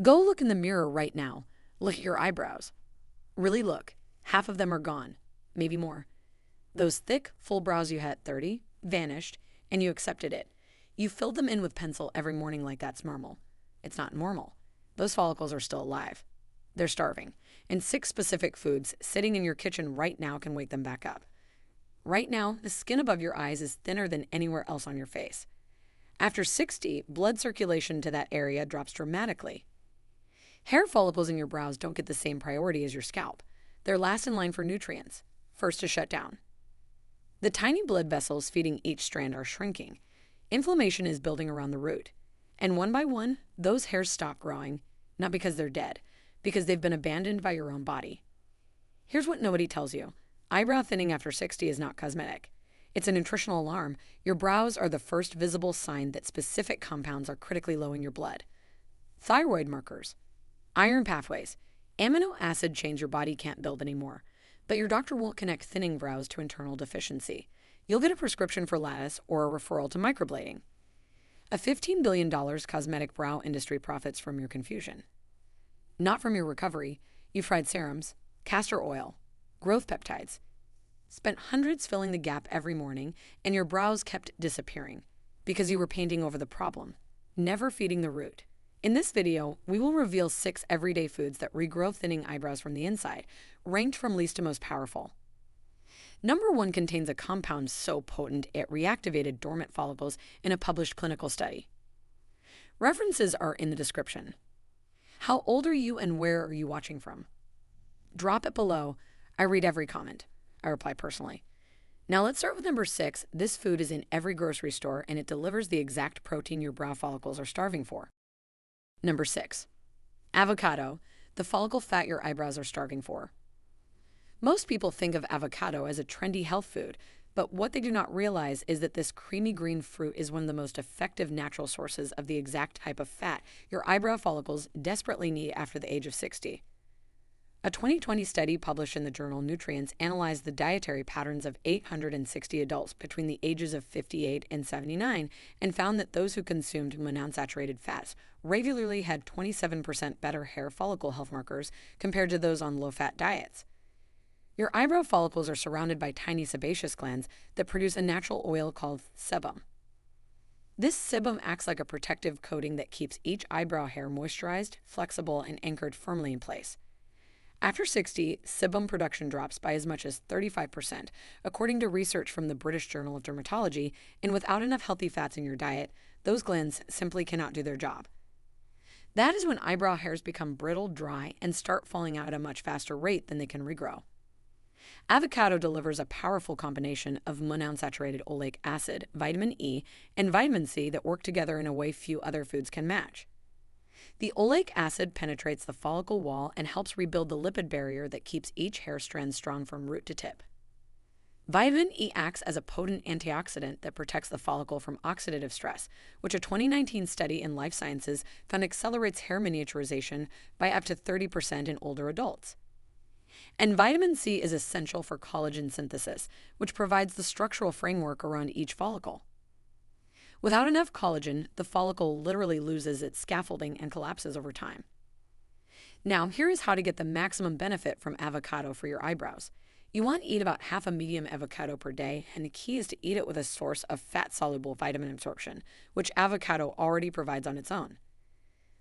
Go look in the mirror right now. Look at your eyebrows. Really look. Half of them are gone, maybe more. Those thick, full brows you had at 30 vanished, and you accepted it. You filled them in with pencil every morning like that's normal. It's not normal. Those follicles are still alive. They're starving, and 6 specific foods sitting in your kitchen right now can wake them back up. Right now, the skin above your eyes is thinner than anywhere else on your face. After 60, blood circulation to that area drops dramatically. Hair follicles in your brows don't get the same priority as your scalp. They're last in line for nutrients, first to shut down. The tiny blood vessels feeding each strand are shrinking. Inflammation is building around the root. And one by one, those hairs stop growing, not because they're dead, because they've been abandoned by your own body. Here's what nobody tells you. Eyebrow thinning after 60 is not cosmetic. It's a nutritional alarm. Your brows are the first visible sign that specific compounds are critically low in your blood. Thyroid markers, iron pathways, amino acid chains your body can't build anymore. But your doctor won't connect thinning brows to internal deficiency. You'll get a prescription for lattice or a referral to microblading. A $15 billion cosmetic brow industry profits from your confusion. Not from your recovery. You've tried serums, castor oil, growth peptides, spent hundreds filling the gap every morning, and your brows kept disappearing because you were painting over the problem, never feeding the root. In this video, we will reveal 6 everyday foods that regrow thinning eyebrows from the inside, ranked from least to most powerful. Number 1 contains a compound so potent it reactivated dormant follicles in a published clinical study. References are in the description. How old are you and where are you watching from? Drop it below. I read every comment. I reply personally. Now let's start with number 6. This food is in every grocery store and it delivers the exact protein your brow follicles are starving for. Number 6. Avocado, the follicle fat your eyebrows are starving for. Most people think of avocado as a trendy health food, but what they do not realize is that this creamy green fruit is one of the most effective natural sources of the exact type of fat your eyebrow follicles desperately need after the age of 60. A 2020 study published in the journal Nutrients analyzed the dietary patterns of 860 adults between the ages of 58 and 79 and found that those who consumed monounsaturated fats regularly had 27% better hair follicle health markers compared to those on low-fat diets. Your eyebrow follicles are surrounded by tiny sebaceous glands that produce a natural oil called sebum. This sebum acts like a protective coating that keeps each eyebrow hair moisturized, flexible, and anchored firmly in place. After 60, sebum production drops by as much as 35%, according to research from the British Journal of Dermatology, and without enough healthy fats in your diet, those glands simply cannot do their job. That is when eyebrow hairs become brittle, dry, and start falling out at a much faster rate than they can regrow. Avocado delivers a powerful combination of monounsaturated oleic acid, vitamin E, and vitamin C that work together in a way few other foods can match. The oleic acid penetrates the follicle wall and helps rebuild the lipid barrier that keeps each hair strand strong from root to tip. Vitamin E acts as a potent antioxidant that protects the follicle from oxidative stress, which a 2019 study in Life Sciences found accelerates hair miniaturization by up to 30% in older adults. And vitamin C is essential for collagen synthesis, which provides the structural framework around each follicle. Without enough collagen, the follicle literally loses its scaffolding and collapses over time. Now, here is how to get the maximum benefit from avocado for your eyebrows. You want to eat about half a medium avocado per day, and the key is to eat it with a source of fat-soluble vitamin absorption, which avocado already provides on its own.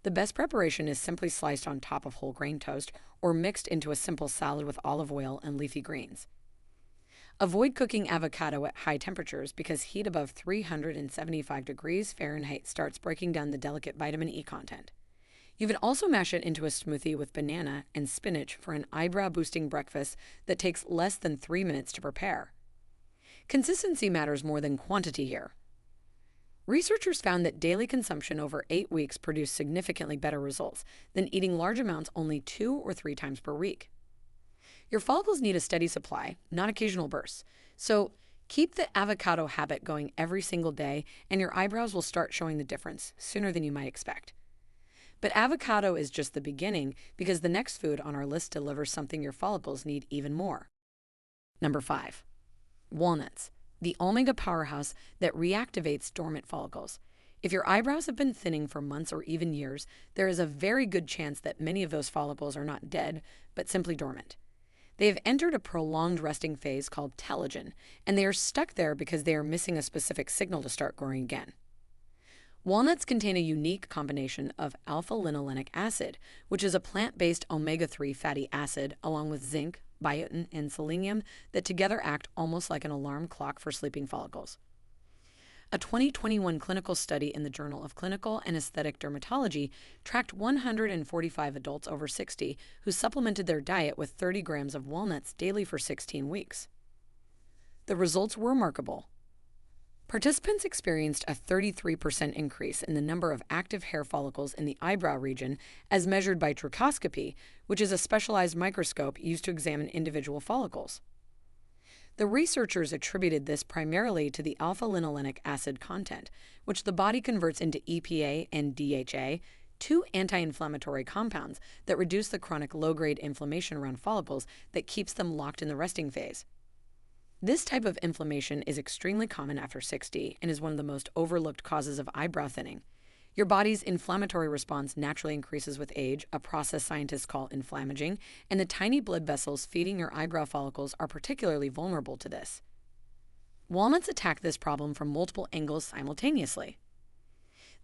The best preparation is simply sliced on top of whole grain toast or mixed into a simple salad with olive oil and leafy greens. Avoid cooking avocado at high temperatures because heat above 375 degrees Fahrenheit starts breaking down the delicate vitamin E content. You can also mash it into a smoothie with banana and spinach for an eyebrow-boosting breakfast that takes less than 3 minutes to prepare. Consistency matters more than quantity here. Researchers found that daily consumption over 8 weeks produced significantly better results than eating large amounts only 2 or 3 times per week. Your follicles need a steady supply, not occasional bursts. So keep the avocado habit going every single day, and your eyebrows will start showing the difference sooner than you might expect. But avocado is just the beginning because the next food on our list delivers something your follicles need even more. Number 5. Walnuts, the omega powerhouse that reactivates dormant follicles. If your eyebrows have been thinning for months or even years, there is a very good chance that many of those follicles are not dead, but simply dormant. They have entered a prolonged resting phase called telogen, and they are stuck there because they are missing a specific signal to start growing again. Walnuts contain a unique combination of alpha-linolenic acid, which is a plant-based omega-3 fatty acid, along with zinc, biotin, and selenium that together act almost like an alarm clock for sleeping follicles. A 2021 clinical study in the Journal of Clinical and Aesthetic Dermatology tracked 145 adults over 60 who supplemented their diet with 30 grams of walnuts daily for 16 weeks. The results were remarkable. Participants experienced a 33% increase in the number of active hair follicles in the eyebrow region as measured by trichoscopy, which is a specialized microscope used to examine individual follicles. The researchers attributed this primarily to the alpha-linolenic acid content, which the body converts into EPA and DHA, two anti-inflammatory compounds that reduce the chronic low-grade inflammation around follicles that keeps them locked in the resting phase. This type of inflammation is extremely common after 60 and is one of the most overlooked causes of eyebrow thinning. Your body's inflammatory response naturally increases with age, a process scientists call inflammaging, and the tiny blood vessels feeding your eyebrow follicles are particularly vulnerable to this. Walnuts attack this problem from multiple angles simultaneously.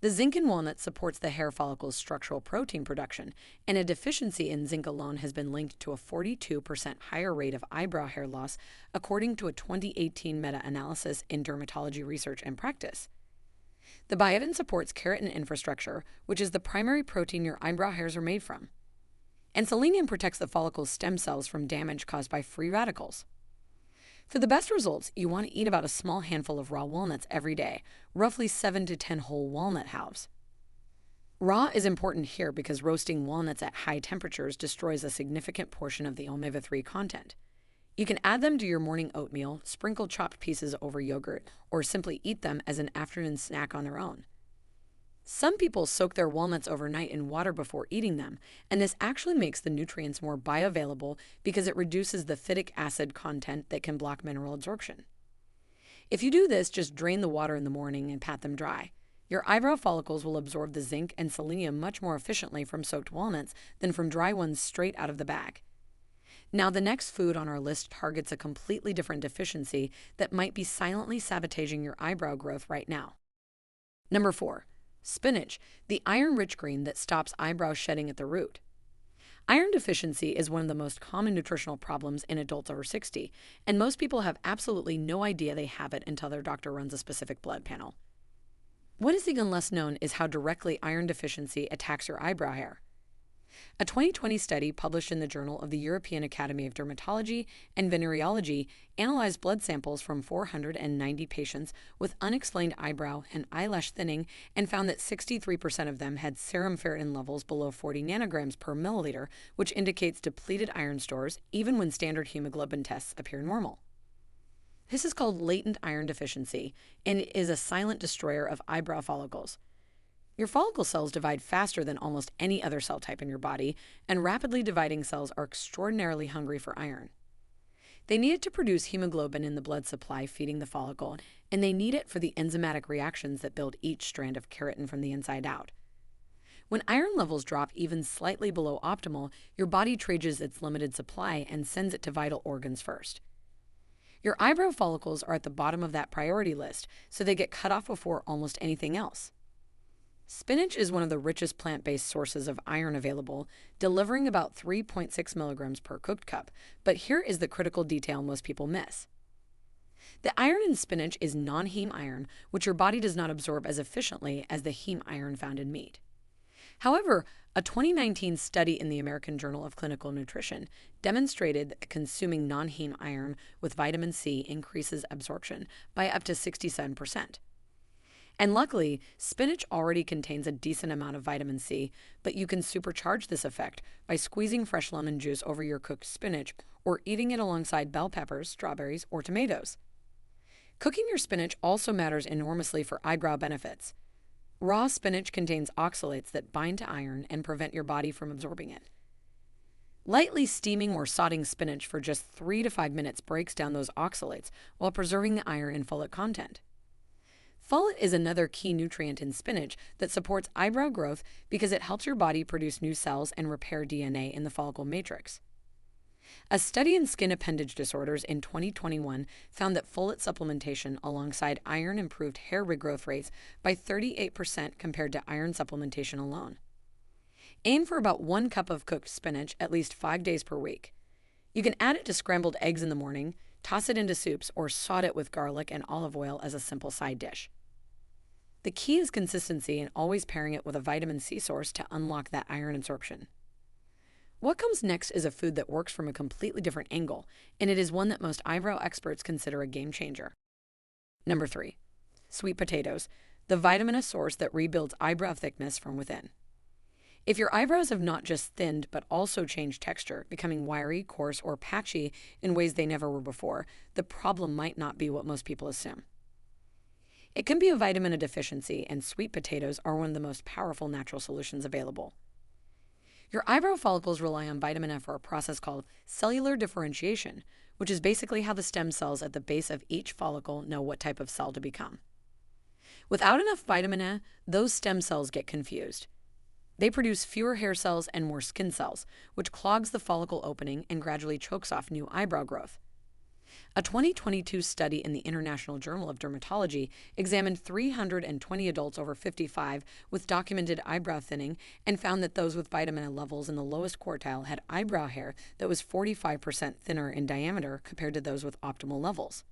The zinc in walnuts supports the hair follicle's structural protein production, and a deficiency in zinc alone has been linked to a 42% higher rate of eyebrow hair loss, according to a 2018 meta-analysis in Dermatology Research and Practice. The biotin supports keratin infrastructure, which is the primary protein your eyebrow hairs are made from. And selenium protects the follicle's stem cells from damage caused by free radicals. For the best results, you want to eat about a small handful of raw walnuts every day, roughly 7 to 10 whole walnut halves. Raw is important here because roasting walnuts at high temperatures destroys a significant portion of the omega-3 content. You can add them to your morning oatmeal, sprinkle chopped pieces over yogurt, or simply eat them as an afternoon snack on their own. Some people soak their walnuts overnight in water before eating them, and this actually makes the nutrients more bioavailable because it reduces the phytic acid content that can block mineral absorption. If you do this, just drain the water in the morning and pat them dry. Your eyebrow follicles will absorb the zinc and selenium much more efficiently from soaked walnuts than from dry ones straight out of the bag. Now, the next food on our list targets a completely different deficiency that might be silently sabotaging your eyebrow growth right now. Number 4. Spinach, the iron-rich green that stops eyebrow shedding at the root. Iron deficiency is one of the most common nutritional problems in adults over 60, and most people have absolutely no idea they have it until their doctor runs a specific blood panel. What is even less known is how directly iron deficiency attacks your eyebrow hair. A 2020 study published in the Journal of the European Academy of Dermatology and Venereology analyzed blood samples from 490 patients with unexplained eyebrow and eyelash thinning and found that 63% of them had serum ferritin levels below 40 nanograms per milliliter, which indicates depleted iron stores even when standard hemoglobin tests appear normal. This is called latent iron deficiency, and it is a silent destroyer of eyebrow follicles. Your follicle cells divide faster than almost any other cell type in your body, and rapidly dividing cells are extraordinarily hungry for iron. They need it to produce hemoglobin in the blood supply feeding the follicle, and they need it for the enzymatic reactions that build each strand of keratin from the inside out. When iron levels drop even slightly below optimal, your body triages its limited supply and sends it to vital organs first. Your eyebrow follicles are at the bottom of that priority list, so they get cut off before almost anything else. Spinach is one of the richest plant-based sources of iron available, delivering about 3.6 milligrams per cooked cup, but here is the critical detail most people miss. The iron in spinach is non-heme iron, which your body does not absorb as efficiently as the heme iron found in meat. However, a 2019 study in the American Journal of Clinical Nutrition demonstrated that consuming non-heme iron with vitamin C increases absorption by up to 67%. And luckily, spinach already contains a decent amount of vitamin C, but you can supercharge this effect by squeezing fresh lemon juice over your cooked spinach or eating it alongside bell peppers, strawberries, or tomatoes. Cooking your spinach also matters enormously for eyebrow benefits. Raw spinach contains oxalates that bind to iron and prevent your body from absorbing it. Lightly steaming or sauteing spinach for just 3 to 5 minutes breaks down those oxalates while preserving the iron and folate content. Folate is another key nutrient in spinach that supports eyebrow growth because it helps your body produce new cells and repair DNA in the follicle matrix. A study in skin appendage disorders in 2021 found that folate supplementation alongside iron improved hair regrowth rates by 38% compared to iron supplementation alone. Aim for about 1 cup of cooked spinach at least 5 days per week. You can add it to scrambled eggs in the morning, toss it into soups, or saute it with garlic and olive oil as a simple side dish. The key is consistency and always pairing it with a vitamin C source to unlock that iron absorption. What comes next is a food that works from a completely different angle, and it is one that most eyebrow experts consider a game changer. Number 3. Sweet potatoes, the vitamin A source that rebuilds eyebrow thickness from within. If your eyebrows have not just thinned but also changed texture, becoming wiry, coarse, or patchy in ways they never were before, the problem might not be what most people assume. It can be a vitamin A deficiency, and sweet potatoes are one of the most powerful natural solutions available. Your eyebrow follicles rely on vitamin A for a process called cellular differentiation, which is basically how the stem cells at the base of each follicle know what type of cell to become. Without enough vitamin A, those stem cells get confused. They produce fewer hair cells and more skin cells, which clogs the follicle opening and gradually chokes off new eyebrow growth. A 2022 study in the International Journal of Dermatology examined 320 adults over 55 with documented eyebrow thinning and found that those with vitamin A levels in the lowest quartile had eyebrow hair that was 45% thinner in diameter compared to those with optimal levels.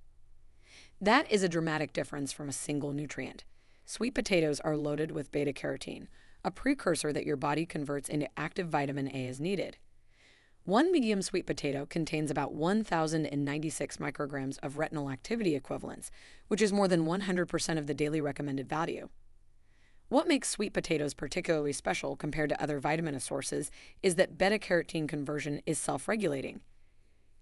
That is a dramatic difference from a single nutrient. Sweet potatoes are loaded with beta-carotene, a precursor that your body converts into active vitamin A as needed. One medium sweet potato contains about 1,096 micrograms of retinol activity equivalents, which is more than 100% of the daily recommended value. What makes sweet potatoes particularly special compared to other vitamin A sources is that beta-carotene conversion is self-regulating.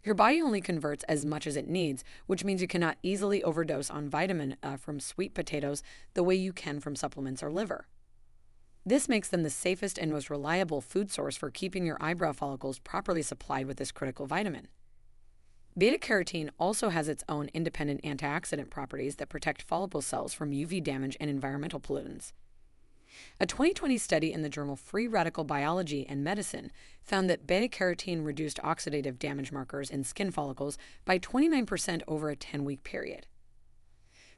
Your body only converts as much as it needs, which means you cannot easily overdose on vitamin A from sweet potatoes the way you can from supplements or liver. This makes them the safest and most reliable food source for keeping your eyebrow follicles properly supplied with this critical vitamin. Beta-carotene also has its own independent antioxidant properties that protect follicle cells from UV damage and environmental pollutants. A 2020 study in the journal Free Radical Biology and Medicine found that beta-carotene reduced oxidative damage markers in skin follicles by 29% over a 10-week period.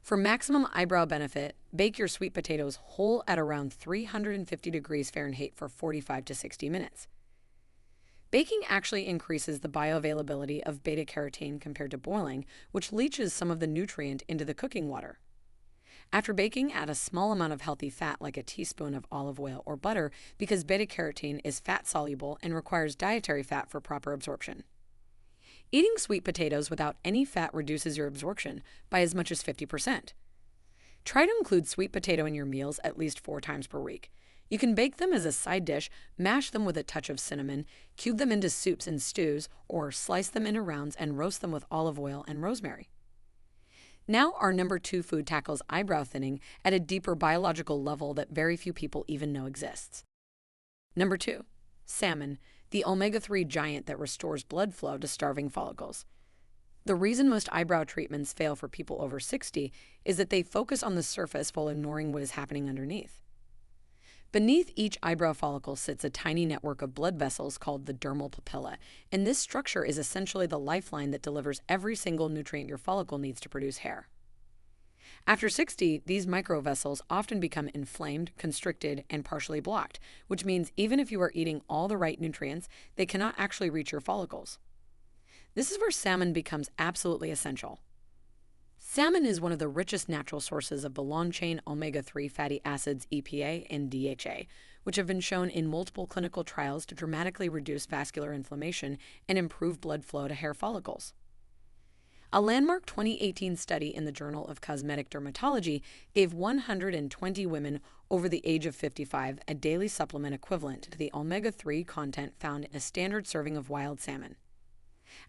For maximum eyebrow benefit, bake your sweet potatoes whole at around 350 degrees Fahrenheit for 45 to 60 minutes. Baking actually increases the bioavailability of beta-carotene compared to boiling, which leaches some of the nutrient into the cooking water. After baking, add a small amount of healthy fat like a teaspoon of olive oil or butter because beta-carotene is fat-soluble and requires dietary fat for proper absorption. Eating sweet potatoes without any fat reduces your absorption by as much as 50%. Try to include sweet potato in your meals at least 4 times per week. You can bake them as a side dish, mash them with a touch of cinnamon, cube them into soups and stews, or slice them into rounds and roast them with olive oil and rosemary. Now our number 2 food tackles eyebrow thinning at a deeper biological level that very few people even know exists. Number 2. Salmon, the omega-3 giant that restores blood flow to starving follicles. The reason most eyebrow treatments fail for people over 60 is that they focus on the surface while ignoring what is happening underneath. Beneath each eyebrow follicle sits a tiny network of blood vessels called the dermal papilla, and this structure is essentially the lifeline that delivers every single nutrient your follicle needs to produce hair. After 60, these microvessels often become inflamed, constricted, and partially blocked, which means even if you are eating all the right nutrients, they cannot actually reach your follicles. This is where salmon becomes absolutely essential. Salmon is one of the richest natural sources of the long-chain omega-3 fatty acids EPA and DHA, which have been shown in multiple clinical trials to dramatically reduce vascular inflammation and improve blood flow to hair follicles. A landmark 2018 study in the Journal of Cosmetic Dermatology gave 120 women over the age of 55 a daily supplement equivalent to the omega-3 content found in a standard serving of wild salmon.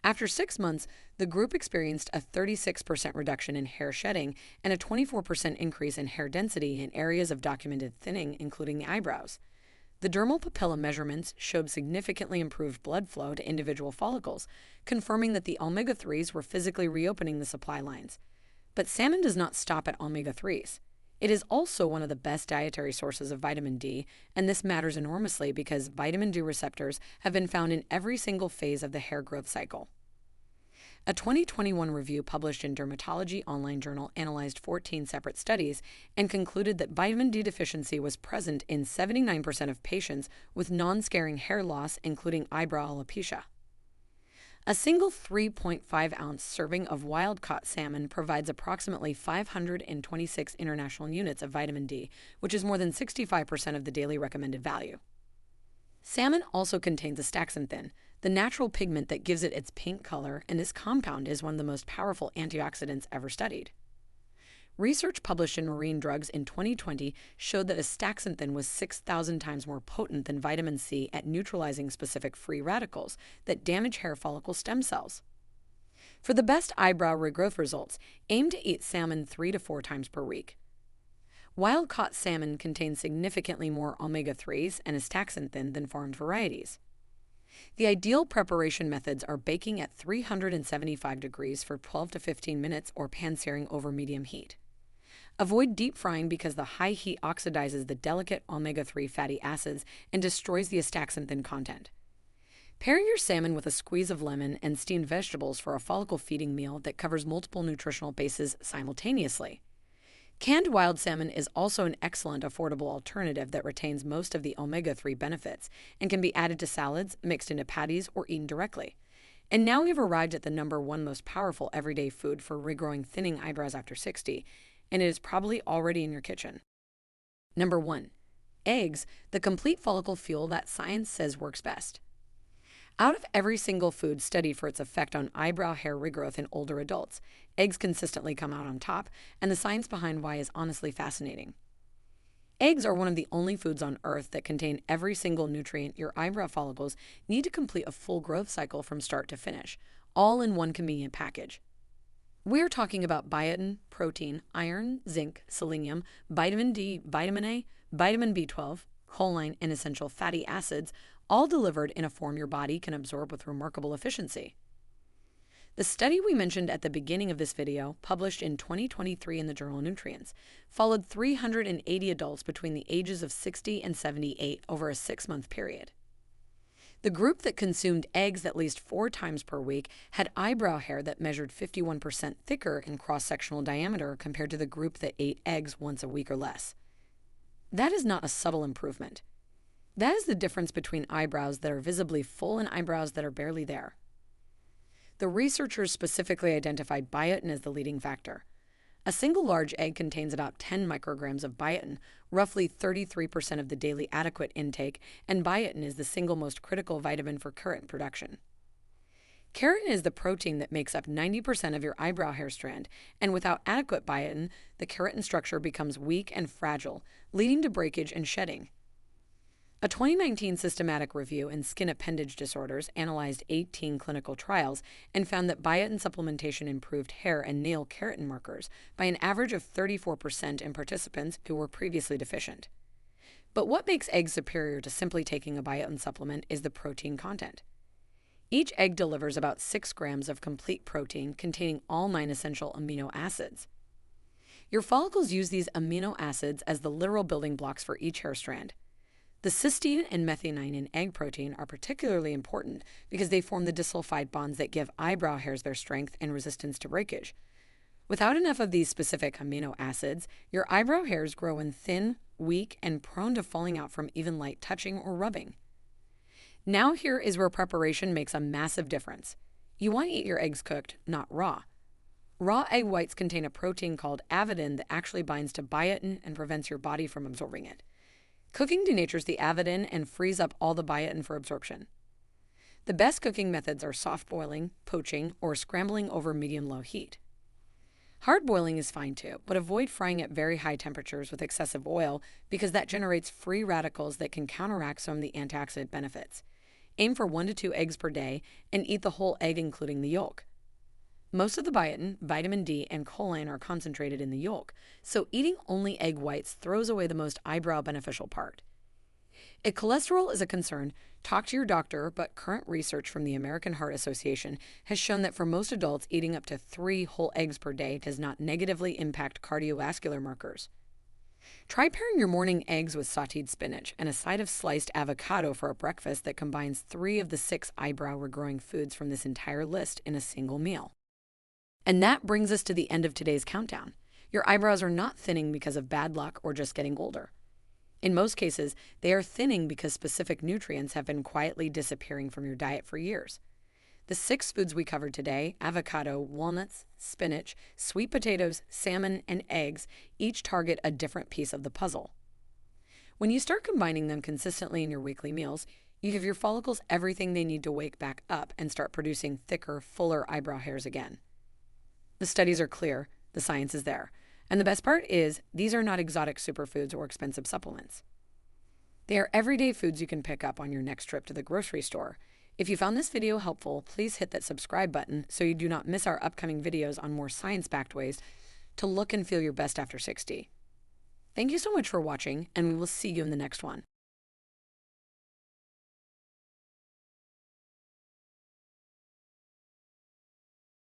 After 6 months, the group experienced a 36% reduction in hair shedding and a 24% increase in hair density in areas of documented thinning, including the eyebrows. The dermal papilla measurements showed significantly improved blood flow to individual follicles, confirming that the omega-3s were physically reopening the supply lines. But salmon does not stop at omega-3s. It is also one of the best dietary sources of vitamin D, and this matters enormously because vitamin D receptors have been found in every single phase of the hair growth cycle. A 2021 review published in Dermatology Online Journal analyzed 14 separate studies and concluded that vitamin D deficiency was present in 79% of patients with non-scarring hair loss, including eyebrow alopecia. A single 3.5-ounce serving of wild-caught salmon provides approximately 526 international units of vitamin D, which is more than 65% of the daily recommended value. Salmon also contains astaxanthin, the natural pigment that gives it its pink color, and this compound is one of the most powerful antioxidants ever studied. Research published in Marine Drugs in 2020 showed that astaxanthin was 6,000 times more potent than vitamin C at neutralizing specific free radicals that damage hair follicle stem cells. For the best eyebrow regrowth results, aim to eat salmon 3 to 4 times per week. Wild-caught salmon contains significantly more omega-3s and astaxanthin than farmed varieties. The ideal preparation methods are baking at 375 degrees for 12 to 15 minutes or pan-searing over medium heat. Avoid deep frying because the high heat oxidizes the delicate omega-3 fatty acids and destroys the astaxanthin content. Pair your salmon with a squeeze of lemon and steamed vegetables for a follicle feeding meal that covers multiple nutritional bases simultaneously. Canned wild salmon is also an excellent affordable alternative that retains most of the omega-3 benefits and can be added to salads, mixed into patties, or eaten directly. And now we've arrived at the #1 most powerful everyday food for regrowing thinning eyebrows after 60, and it is probably already in your kitchen. Number 1. Eggs, the complete follicle fuel that science says works best. Out of every single food studied for its effect on eyebrow hair regrowth in older adults, eggs consistently come out on top, and the science behind why is honestly fascinating. Eggs are one of the only foods on Earth that contain every single nutrient your eyebrow follicles need to complete a full growth cycle from start to finish, all in one convenient package. We're talking about biotin, protein, iron, zinc, selenium, vitamin D, vitamin A, vitamin B12, choline, and essential fatty acids, all delivered in a form your body can absorb with remarkable efficiency. The study we mentioned at the beginning of this video, published in 2023 in the journal Nutrients, followed 380 adults between the ages of 60 and 78 over a 6-month period. The group that consumed eggs at least 4 times per week had eyebrow hair that measured 51% thicker in cross-sectional diameter compared to the group that ate eggs once a week or less. That is not a subtle improvement. That is the difference between eyebrows that are visibly full and eyebrows that are barely there. The researchers specifically identified biotin as the leading factor. A single large egg contains about 10 micrograms of biotin, roughly 33% of the daily adequate intake, and biotin is the single most critical vitamin for keratin production. Keratin is the protein that makes up 90% of your eyebrow hair strand, and without adequate biotin, the keratin structure becomes weak and fragile, leading to breakage and shedding. A 2019 systematic review in skin appendage disorders analyzed 18 clinical trials and found that biotin supplementation improved hair and nail keratin markers by an average of 34% in participants who were previously deficient. But what makes eggs superior to simply taking a biotin supplement is the protein content. Each egg delivers about 6 grams of complete protein containing all 9 essential amino acids. Your follicles use these amino acids as the literal building blocks for each hair strand. The cysteine and methionine in egg protein are particularly important because they form the disulfide bonds that give eyebrow hairs their strength and resistance to breakage. Without enough of these specific amino acids, your eyebrow hairs grow in thin, weak, and prone to falling out from even light touching or rubbing. Now here is where preparation makes a massive difference. You want to eat your eggs cooked, not raw. Raw egg whites contain a protein called avidin that actually binds to biotin and prevents your body from absorbing it. Cooking denatures the avidin and frees up all the biotin for absorption. The best cooking methods are soft boiling, poaching, or scrambling over medium-low heat. Hard boiling is fine too, but avoid frying at very high temperatures with excessive oil because that generates free radicals that can counteract some of the antioxidant benefits. Aim for 1 to 2 eggs per day and eat the whole egg including the yolk. Most of the biotin, vitamin D, and choline are concentrated in the yolk, so eating only egg whites throws away the most eyebrow beneficial part. If cholesterol is a concern, talk to your doctor, but current research from the American Heart Association has shown that for most adults, eating up to 3 whole eggs per day does not negatively impact cardiovascular markers. Try pairing your morning eggs with sauteed spinach and a side of sliced avocado for a breakfast that combines 3 of the 6 eyebrow regrowing foods from this entire list in a single meal. And that brings us to the end of today's countdown. Your eyebrows are not thinning because of bad luck or just getting older. In most cases, they are thinning because specific nutrients have been quietly disappearing from your diet for years. The 6 foods we covered today, avocado, walnuts, spinach, sweet potatoes, salmon, and eggs, each target a different piece of the puzzle. When you start combining them consistently in your weekly meals, you give your follicles everything they need to wake back up and start producing thicker, fuller eyebrow hairs again. The studies are clear, the science is there. And the best part is, these are not exotic superfoods or expensive supplements. They are everyday foods you can pick up on your next trip to the grocery store. If you found this video helpful, please hit that subscribe button so you do not miss our upcoming videos on more science-backed ways to look and feel your best after 60. Thank you so much for watching, and we will see you in the next one.